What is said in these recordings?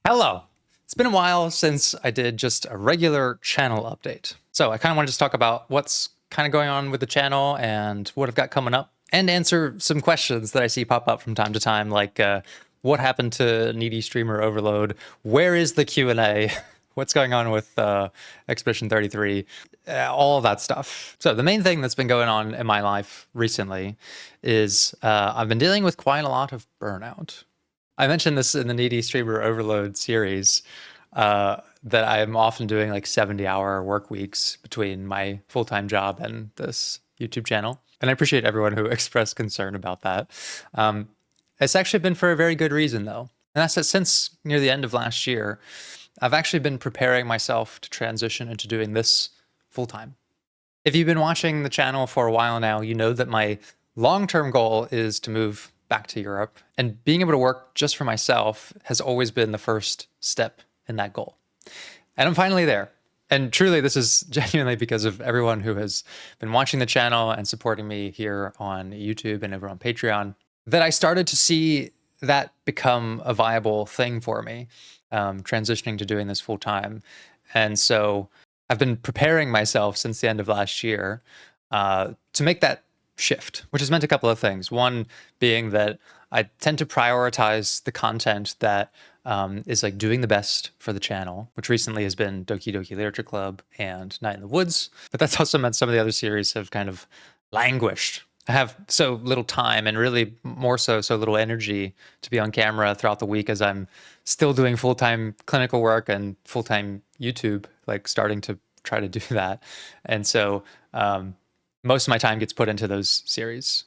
Hello! It's been a while since I did just a regular channel update. So I kind of wanted to talk about what's kind of going on with the channel and what I've got coming up, and answer some questions that I see pop up from time to time, like what happened to needy streamer overload? Where is the Q&A? What's going on with Expedition 33? All of that stuff. So the main thing that's been going on in my life recently is I've been dealing with quite a lot of burnout. I mentioned this in the Needy Streamer Overload series, that I'm often doing like 70-hour work weeks between my full-time job and this YouTube channel. And I appreciate everyone who expressed concern about that. It's actually been for a very good reason, though. And that's that since near the end of last year, I've actually been preparing myself to transition into doing this full-time. If you've been watching the channel for a while now, you know that my long-term goal is to move back to Europe, and being able to work just for myself has always been the first step in that goal. And I'm finally there. And truly, this is genuinely because of everyone who has been watching the channel and supporting me here on YouTube and over on Patreon, that I started to see that become a viable thing for me, transitioning to doing this full time. And so I've been preparing myself since the end of last year to make that shift, which has meant a couple of things. One being that I tend to prioritize the content that is like doing the best for the channel, which recently has been Doki Doki Literature Club and Night in the Woods. But that's also meant some of the other series have kind of languished. I have so little time, and really more so little energy to be on camera throughout the week, as I'm still doing full-time clinical work and full-time YouTube, like starting to try to do that. And so most of my time gets put into those series.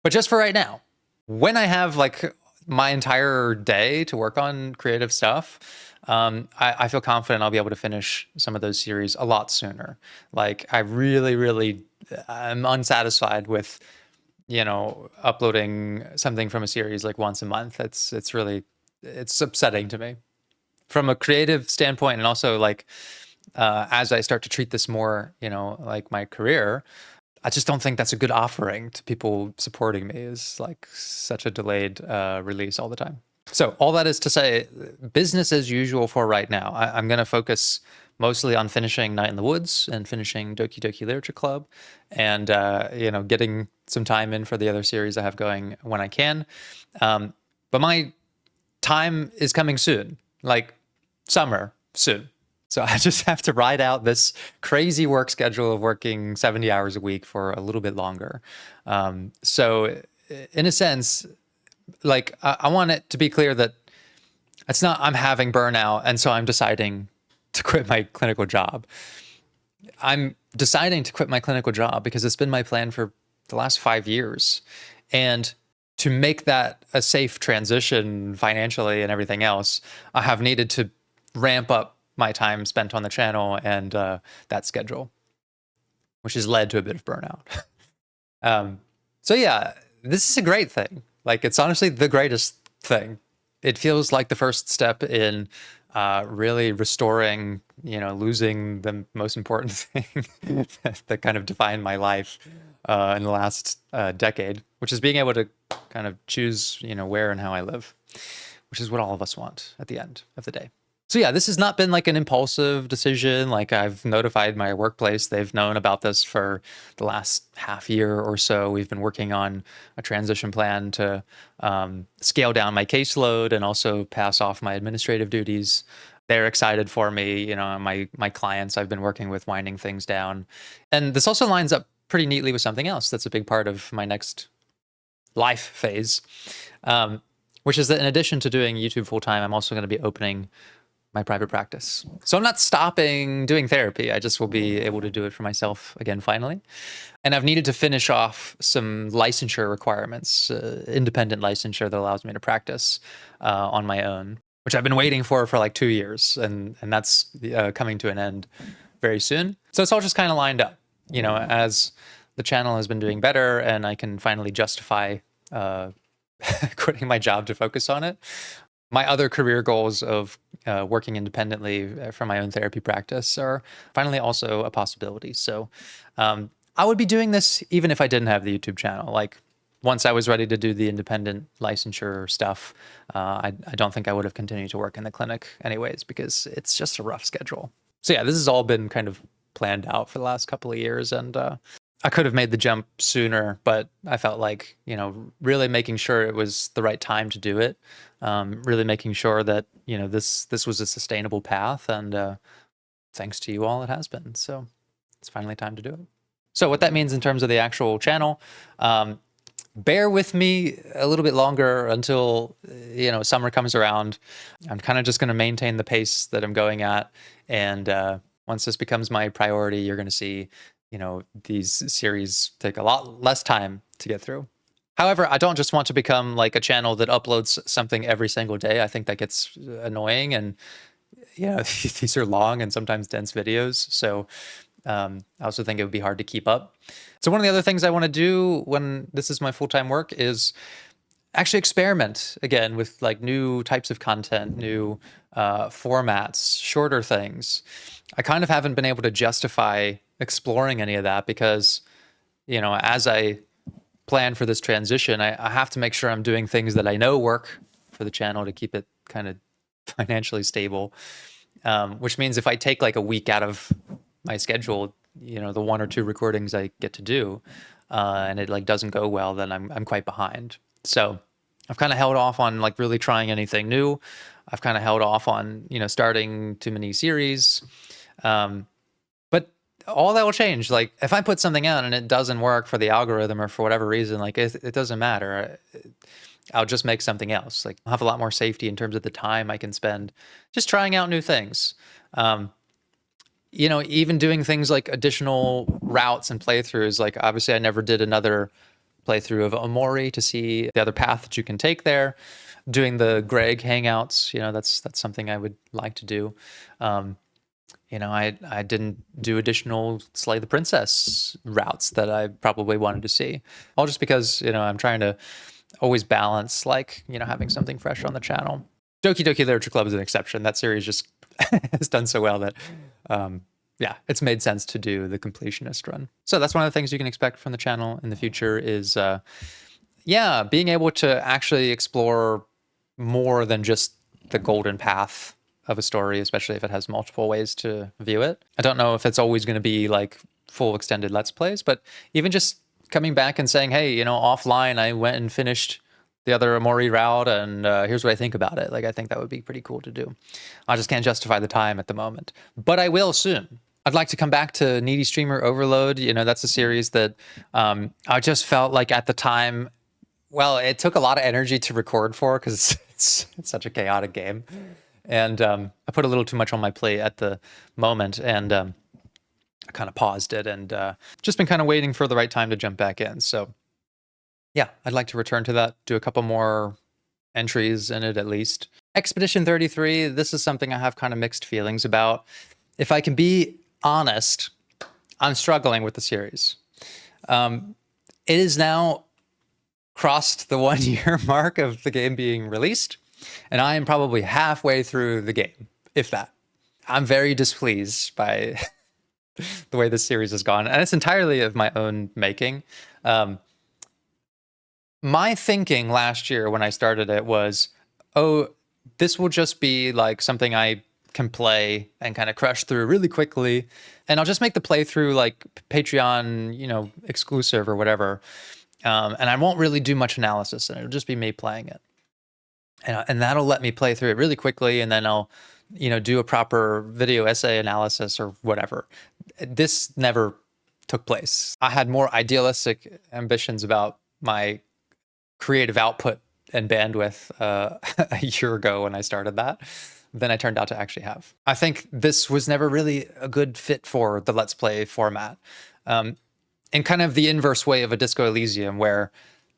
But just for right now, when I have like my entire day to work on creative stuff, I feel confident I'll be able to finish some of those series a lot sooner. Like I really am unsatisfied with, uploading something from a series like once a month. It's upsetting to me from a creative standpoint, and also like as I start to treat this more, like my career. I just don't think that's a good offering to people supporting me, is like such a delayed release all the time. So all that is to say, business as usual for right now. I'm going to focus mostly on finishing Night in the Woods and finishing Doki Doki Literature Club, and getting some time in for the other series I have going when I can. But my time is coming soon, like summer soon. So I just have to ride out this crazy work schedule of working 70 hours a week for a little bit longer. So in a sense, like I want it to be clear that it's not I'm having burnout and so I'm deciding to quit my clinical job. I'm deciding to quit my clinical job because it's been my plan for the last 5 years. And to make that a safe transition financially and everything else, I have needed to ramp up my time spent on the channel and that schedule, which has led to a bit of burnout. So yeah, this is a great thing. Like, it's honestly the greatest thing. It feels like the first step in really restoring, losing the most important thing that kind of defined my life in the last decade, which is being able to kind of choose, where and how I live, which is what all of us want at the end of the day. So yeah, this has not been like an impulsive decision. Like, I've notified my workplace. They've known about this for the last half year or so. We've been working on a transition plan to scale down my caseload and also pass off my administrative duties. They're excited for me, my clients I've been working with winding things down. And this also lines up pretty neatly with something else that's a big part of my next life phase, which is that in addition to doing YouTube full time, I'm also going to be opening my private practice. So I'm not stopping doing therapy. I just will be able to do it for myself again, finally. And I've needed to finish off some licensure requirements, independent licensure that allows me to practice on my own, which I've been waiting for like 2 years. And that's coming to an end very soon. So it's all just kind of lined up, as the channel has been doing better and I can finally justify quitting my job to focus on it. My other career goals of working independently for my own therapy practice are finally also a possibility. So I would be doing this even if I didn't have the YouTube channel. Like, once I was ready to do the independent licensure stuff, I don't think I would have continued to work in the clinic anyways, because it's just a rough schedule. So yeah, this has all been kind of planned out for the last couple of years, and I could have made the jump sooner, but I felt like, really making sure it was the right time to do it, really making sure that, this was a sustainable path, and thanks to you all, it has been. So it's finally time to do it. So what that means in terms of the actual channel, bear with me a little bit longer until, summer comes around. I'm kind of just going to maintain the pace that I'm going at. And once this becomes my priority, you're going to see, these series take a lot less time to get through. However, I don't just want to become like a channel that uploads something every single day. I think that gets annoying, and these are long and sometimes dense videos. So I also think it would be hard to keep up. So one of the other things I want to do when this is my full-time work is actually experiment again with like new types of content, new formats, shorter things. I kind of haven't been able to justify exploring any of that because, as I plan for this transition, I have to make sure I'm doing things that I know work for the channel to keep it kind of financially stable. Which means if I take like a week out of my schedule, the 1 or 2 recordings I get to do, and it like doesn't go well, then I'm quite behind. So I've kind of held off on like really trying anything new. I've kind of held off on, starting too many series. But all that will change. Like if I put something out and it doesn't work for the algorithm or for whatever reason, like it doesn't matter. I'll just make something else. Like I'll have a lot more safety in terms of the time I can spend just trying out new things. Even doing things like additional routes and playthroughs. Like obviously I never did another playthrough of Omori to see the other path that you can take there. Doing the Greg hangouts, that's something I would like to do. I didn't do additional Slay the Princess routes that I probably wanted to see. All just because, I'm trying to always balance like, having something fresh on the channel. Doki Doki Literature Club is an exception. That series just has done so well that, it's made sense to do the completionist run. So that's one of the things you can expect from the channel in the future is, being able to actually explore more than just the golden path of a story, especially if it has multiple ways to view it. I don't know if it's always going to be like full extended Let's Plays, but even just coming back and saying, hey, offline, I went and finished the other Omori route, and here's what I think about it. Like, I think that would be pretty cool to do. I just can't justify the time at the moment, but I will soon. I'd like to come back to Needy Streamer Overload. That's a series that I just felt like at the time, well, it took a lot of energy to record for because it's such a chaotic game. And I put a little too much on my plate at the moment, and I kind of paused it and just been kind of waiting for the right time to jump back in. So yeah, I'd like to return to that, do a couple more entries in it at least. Expedition 33, this is something I have kind of mixed feelings about. If I can be honest, I'm struggling with the series. It is now crossed the 1 year mark of the game being released, and I am probably halfway through the game, if that. I'm very displeased by the way this series has gone, and it's entirely of my own making. My thinking last year when I started it was, oh, this will just be like something I can play and kind of crush through really quickly, and I'll just make the playthrough like Patreon, exclusive or whatever, and I won't really do much analysis, and it'll just be me playing it, and that'll let me play through it really quickly, and then I'll, do a proper video essay analysis or whatever. This never took place. I had more idealistic ambitions about my creative output and bandwidth a year ago when I started that than I turned out to actually have. I think this was never really a good fit for the Let's Play format. In kind of the inverse way of a Disco Elysium, where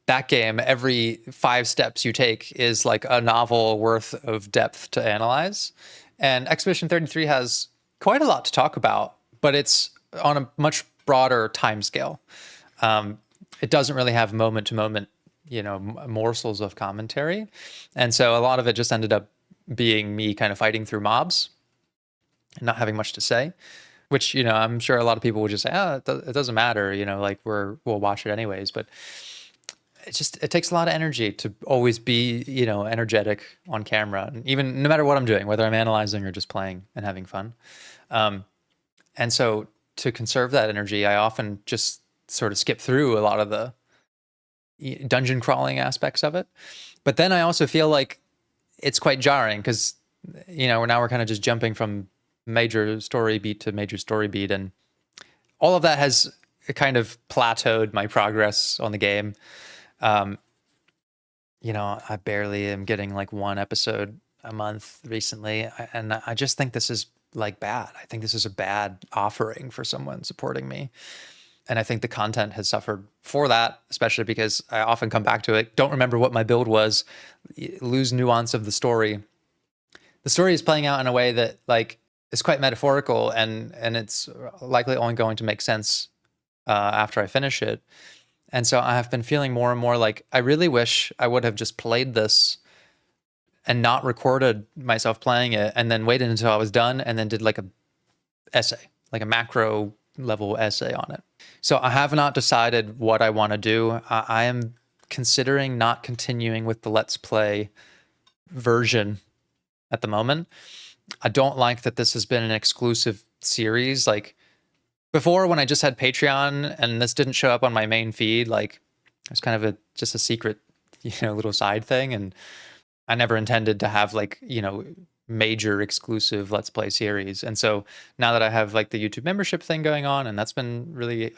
that game, every 5 steps you take is like a novel worth of depth to analyze. And Expedition 33 has quite a lot to talk about, but it's on a much broader timescale. It doesn't really have moment-to-moment, morsels of commentary. And so a lot of it just ended up being me kind of fighting through mobs and not having much to say, which, I'm sure a lot of people would just say, it doesn't matter, like we'll watch it anyways. But it takes a lot of energy to always be, energetic on camera, and even no matter what I'm doing, whether I'm analyzing or just playing and having fun. Um, and so to conserve that energy, I often just sort of skip through a lot of the dungeon crawling aspects of it. But then I also feel like it's quite jarring because, now we're kind of just jumping from major story beat to major story beat. And all of that has kind of plateaued my progress on the game. Um, I barely am getting like one episode a month recently. And I just think this is like bad. I think this is a bad offering for someone supporting me. And I think the content has suffered for that, especially because I often come back to it, don't remember what my build was, lose nuance of the story. The story is playing out in a way that like is quite metaphorical, and it's likely only going to make sense after I finish it. And so I have been feeling more and more like I really wish I would have just played this and not recorded myself playing it, and then waited until I was done and then did like a essay, like a macro level essay on it. So I have not decided what I want to do. I am considering not continuing with the Let's Play version at the moment. I don't like that this has been an exclusive series. Like before, when I just had Patreon and this didn't show up on my main feed, like it was kind of just a secret, little side thing. And I never intended to have like, major exclusive Let's Play series. And so now that I have like the YouTube membership thing going on, and that's been really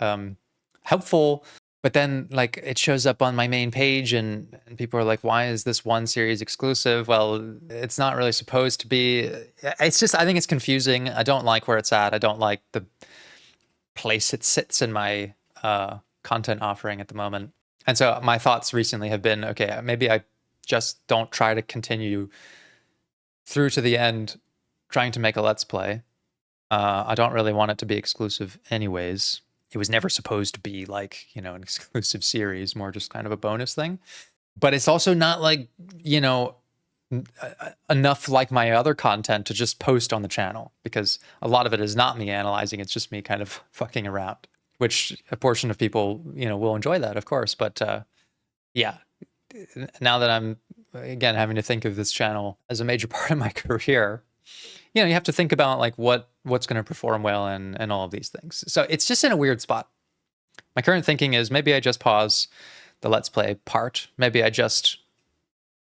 helpful, but then like it shows up on my main page and people are like, why is this one series exclusive? Well, it's not really supposed to be. It's just, I think it's confusing. I don't like where it's at. I don't like the place it sits in my content offering at the moment. And so my thoughts recently have been, okay, maybe I just don't try to continue through to the end trying to make a Let's Play. I don't really want it to be exclusive anyways. It was never supposed to be like, an exclusive series, more just kind of a bonus thing. But it's also not like, enough like my other content to just post on the channel, because a lot of it is not me analyzing. It's just me kind of fucking around, which a portion of people, will enjoy that, of course. But yeah, now that I'm, again, having to think of this channel as a major part of my career, you have to think about like what's going to perform well and all of these things. So it's just in a weird spot. My current thinking is maybe I just pause the Let's Play part. Maybe I just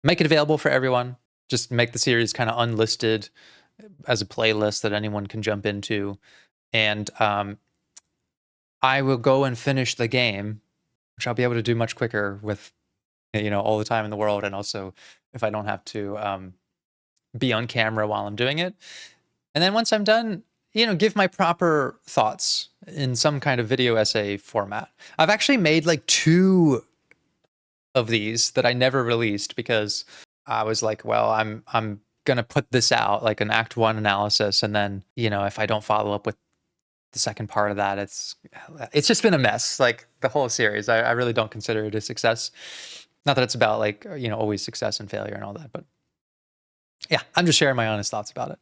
make it available for everyone. Just make the series kind of unlisted as a playlist that anyone can jump into. And I will go and finish the game, which I'll be able to do much quicker with, all the time in the world. And also if I don't have to be on camera while I'm doing it. And then once I'm done, give my proper thoughts in some kind of video essay format. I've actually made like 2 of these that I never released because I was like, well, I'm going to put this out like an Act 1 analysis. And then, if I don't follow up with the second part of that, it's just been a mess. Like the whole series, I really don't consider it a success. Not that it's about like, always success and failure and all that, but yeah, I'm just sharing my honest thoughts about it.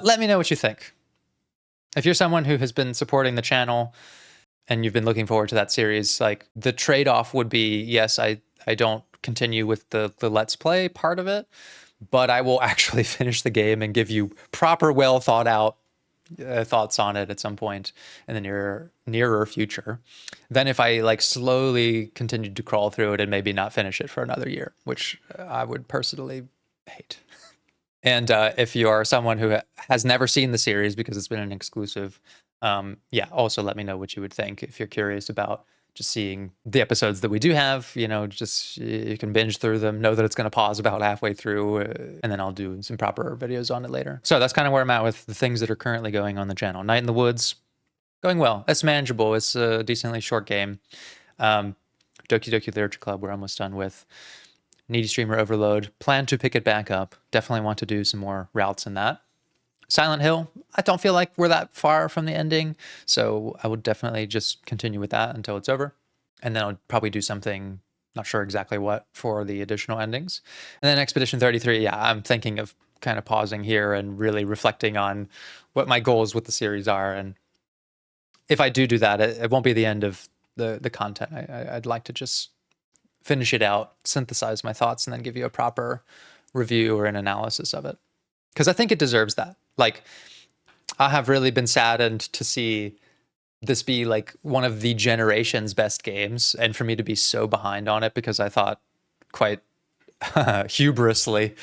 Let me know what you think. If you're someone who has been supporting the channel and you've been looking forward to that series, like the trade-off would be, yes, I don't continue with the Let's Play part of it, but I will actually finish the game and give you proper, well thought out thoughts on it at some point in the nearer future. Then if I like slowly continued to crawl through it and maybe not finish it for another year, which I would personally hate. And if you are someone who has never seen the series because it's been an exclusive, yeah, also let me know what you would think if you're curious about just seeing the episodes that we do have. Just you can binge through them, know that it's going to pause about halfway through, and then I'll do some proper videos on it later. So that's kind of where I'm at with the things that are currently going on the channel. Night in the Woods, going well. It's manageable. It's a decently short game. Doki Doki Literature Club, we're almost done with. Needy Streamer Overload, plan to pick it back up. Definitely want to do some more routes in that. Silent Hill, I don't feel like we're that far from the ending, so I would definitely just continue with that until it's over. And then I'll probably do something, not sure exactly what, for the additional endings. And then Expedition 33, yeah, I'm thinking of kind of pausing here and really reflecting on what my goals with the series are. And if I do that, it won't be the end of the content. I'd like to just finish it out, synthesize my thoughts, and then give you a proper review or an analysis of it. Because I think it deserves that. Like, I have really been saddened to see this be like one of the generation's best games, and for me to be so behind on it because I thought quite hubrisly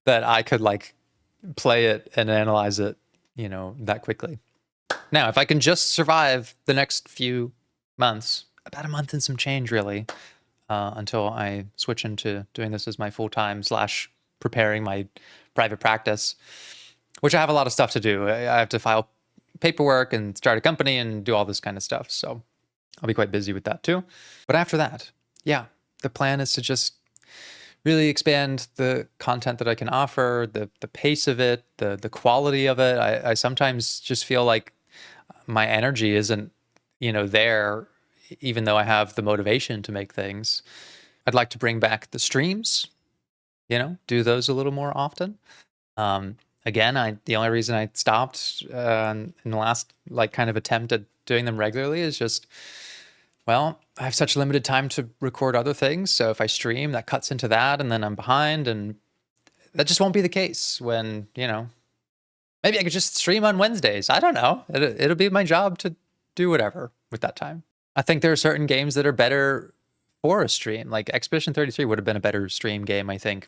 that I could like play it and analyze it, you know, that quickly. Now, if I can just survive the next few months, about a month and some change, really, until I switch into doing this as my full-time / preparing my private practice, which I have a lot of stuff to do. I have to file paperwork and start a company and do all this kind of stuff. So I'll be quite busy with that too. But after that, yeah, the plan is to just really expand the content that I can offer, the pace of it, the quality of it. I sometimes just feel like my energy isn't, you know, there, even though I have the motivation to make things. I'd like to bring back the streams, you know, do those a little more often. Again, the only reason I stopped in the last like kind of attempt at doing them regularly is just, well, I have such limited time to record other things. So if I stream, that cuts into that, and then I'm behind, and that just won't be the case when, you know, maybe I could just stream on Wednesdays. I don't know. It'll be my job to do whatever with that time. I think there are certain games that are better for a stream. Like Expedition 33 would have been a better stream game, I think.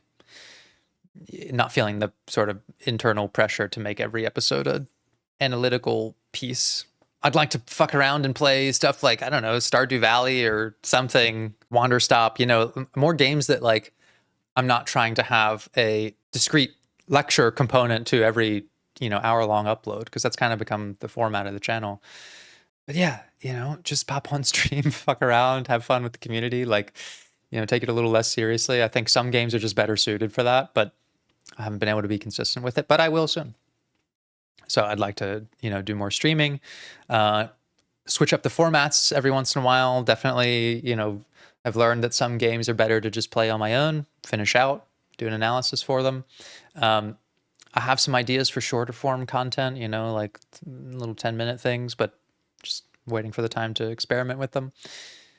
Not feeling the sort of internal pressure to make every episode a analytical piece. I'd like to fuck around and play stuff like, I don't know, Stardew Valley or something, Wander Stop, you know, more games that like I'm not trying to have a discrete lecture component to every, you know, hour-long upload, because that's kind of become the format of the channel. But yeah, you know, just pop on stream, fuck around, have fun with the community, like, you know, take it a little less seriously. I think some games are just better suited for that, but I haven't been able to be consistent with it, but I will soon. So I'd like to, you know, do more streaming, switch up the formats every once in a while. Definitely, you know, I've learned that some games are better to just play on my own, finish out, do an analysis for them. I have some ideas for shorter form content, you know, like little 10-minute things, but just waiting for the time to experiment with them.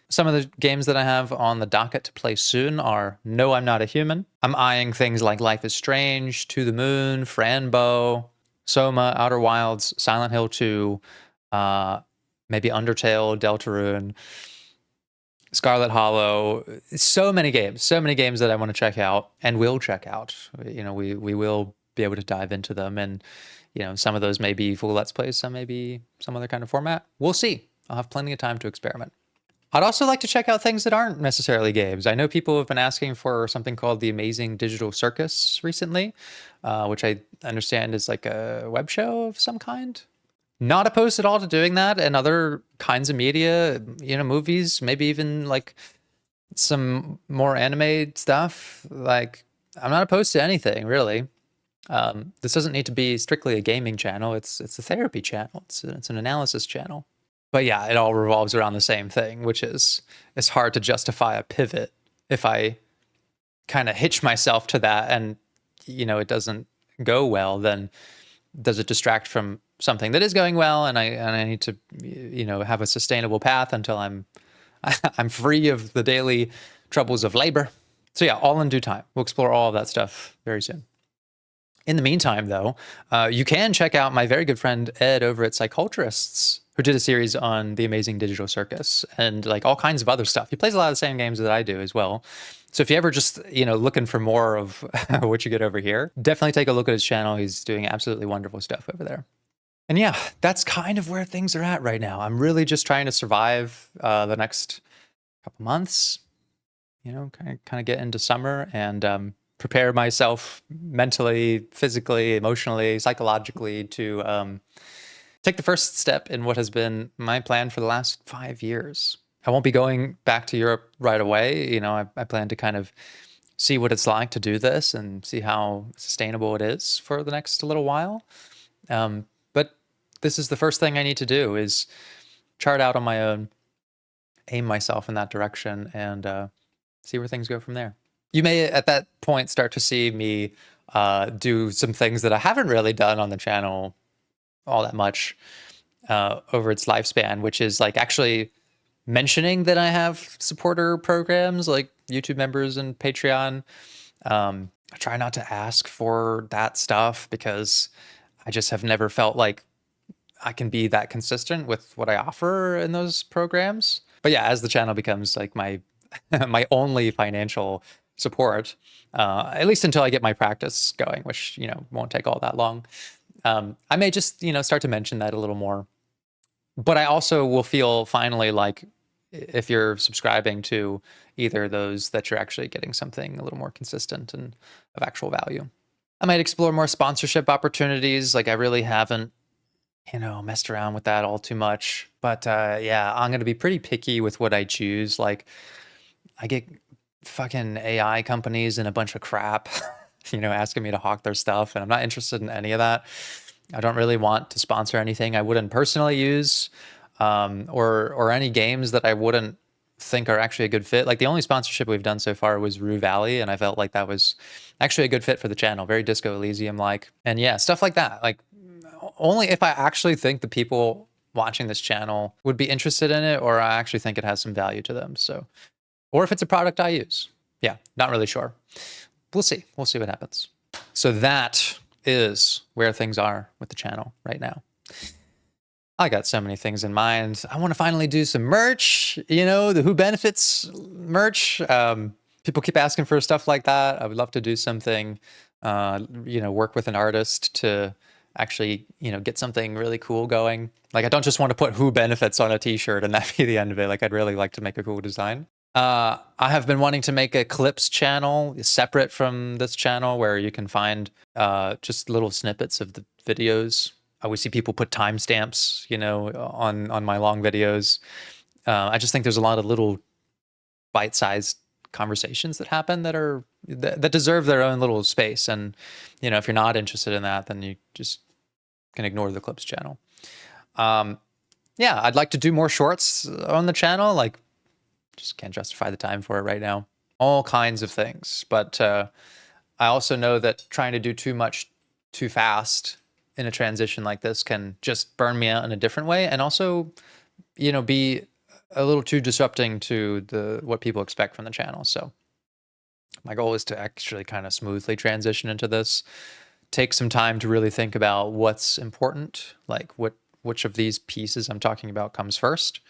Some of the games that I have on the docket to play soon are No, I'm Not a Human. I'm eyeing things like Life is Strange, To the Moon, Franbo, Soma, Outer Wilds, Silent Hill 2, maybe Undertale, Deltarune, Scarlet Hollow. So many games that I want to check out and will check out. You know, we will be able to dive into them, and you know, some of those may be full Let's Plays, some may be some other kind of format. We'll see. I'll have plenty of time to experiment. I'd also like to check out things that aren't necessarily games. I know people have been asking for something called The Amazing Digital Circus recently, which I understand is like a web show of some kind. Not opposed at all to doing that and other kinds of media, you know, movies, maybe even like some more anime stuff. Like, I'm not opposed to anything, really. This doesn't need to be strictly a gaming channel. It's a therapy channel. It's an analysis channel. But yeah, it all revolves around the same thing, which is it's hard to justify a pivot if I kind of hitch myself to that and, you know, it doesn't go well, then does it distract from something that is going well, and I need to, you know, have a sustainable path until I'm I'm free of the daily troubles of labor. So yeah, all in due time. We'll explore all of that stuff very soon. In the meantime, though, you can check out my very good friend Ed over at Psyculturists, who did a series on The Amazing Digital Circus and like all kinds of other stuff. He plays a lot of the same games that I do as well. So if you ever just, you know, looking for more of what you get over here, definitely take a look at his channel. He's doing absolutely wonderful stuff over there. And yeah, that's kind of where things are at right now. I'm really just trying to survive the next couple months, you know, kind of get into summer and prepare myself mentally, physically, emotionally, psychologically to take the first step in what has been my plan for the last 5 years. I won't be going back to Europe right away. You know, I plan to kind of see what it's like to do this and see how sustainable it is for the next little while. But this is the first thing I need to do is chart out on my own, aim myself in that direction, and see where things go from there. You may at that point start to see me do some things that I haven't really done on the channel all that much over its lifespan, which is like actually mentioning that I have supporter programs like YouTube members and Patreon. I try not to ask for that stuff because I just have never felt like I can be that consistent with what I offer in those programs. But yeah, as the channel becomes like my my only financial support, at least until I get my practice going, which won't take all that long, I may just start to mention that a little more. But I also will feel finally like if you're subscribing to either of those, that you're actually getting something a little more consistent and of actual value. I might explore more sponsorship opportunities. Like I really haven't messed around with that all too much. But yeah, I'm going to be pretty picky with what I choose. Like I get fucking AI companies and a bunch of crap, asking me to hawk their stuff. And I'm not interested in any of that. I don't really want to sponsor anything I wouldn't personally use, or any games that I wouldn't think are actually a good fit. Like the only sponsorship we've done so far was Rue Valley, and I felt like that was actually a good fit for the channel. Very Disco Elysium like, and yeah, stuff like that. Like only if I actually think the people watching this channel would be interested in it, or I actually think it has some value to them. So, or if it's a product I use. Yeah, not really sure. We'll see. We'll see what happens. So that is where things are with the channel right now. I got so many things in mind. I want to finally do some merch, the Who Benefits merch. People keep asking for stuff like that. I would love to do something, work with an artist to actually, get something really cool going. Like I don't just want to put Who Benefits on a t-shirt and that be the end of it. Like I'd really like to make a cool design. I have been wanting to make a clips channel separate from this channel where you can find just little snippets of the videos. I always see people put timestamps, on my long videos. I just think there's a lot of little bite-sized conversations that happen that deserve their own little space. And if you're not interested in that, then you just can ignore the clips channel. Yeah, I'd like to do more shorts on the channel. Like, just can't justify the time for it right now. All kinds of things, but I also know that trying to do too much too fast in a transition like this can just burn me out in a different way, and also, be a little too disrupting to what people expect from the channel. So my goal is to actually kind of smoothly transition into this, take some time to really think about what's important, like which of these pieces I'm talking about comes first.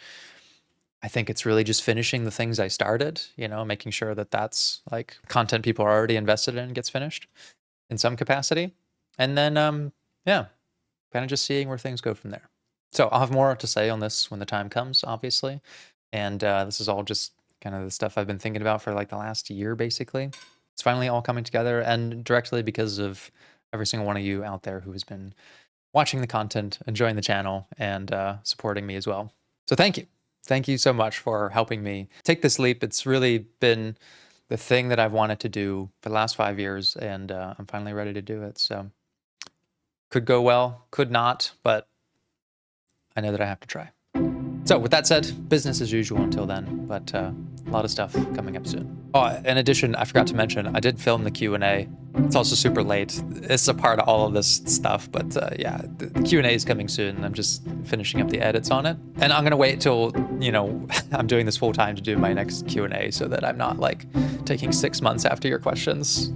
I think it's really just finishing the things I started, making sure that that's like content people are already invested in gets finished in some capacity. And then, yeah, kind of just seeing where things go from there. So I'll have more to say on this when the time comes, obviously. And this is all just kind of the stuff I've been thinking about for like the last year, basically. It's finally all coming together, and directly because of every single one of you out there who has been watching the content, enjoying the channel, and supporting me as well. So thank you. Thank you so much for helping me take this leap. It's really been the thing that I've wanted to do for the last 5 years, and I'm finally ready to do it. So could go well, could not, but I know that I have to try. So with that said, business as usual until then, but a lot of stuff coming up soon. Oh, in addition, I forgot to mention, I did film the Q&A. It's also super late. It's a part of all of this stuff, but yeah, the Q&A is coming soon. I'm just finishing up the edits on it. And I'm gonna wait till, I'm doing this full time to do my next Q&A so that I'm not like taking 6 months after your questions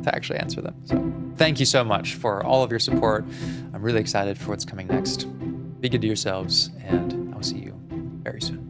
to actually answer them. So thank you so much for all of your support. I'm really excited for what's coming next. Be good to yourselves, and I'll see you very soon.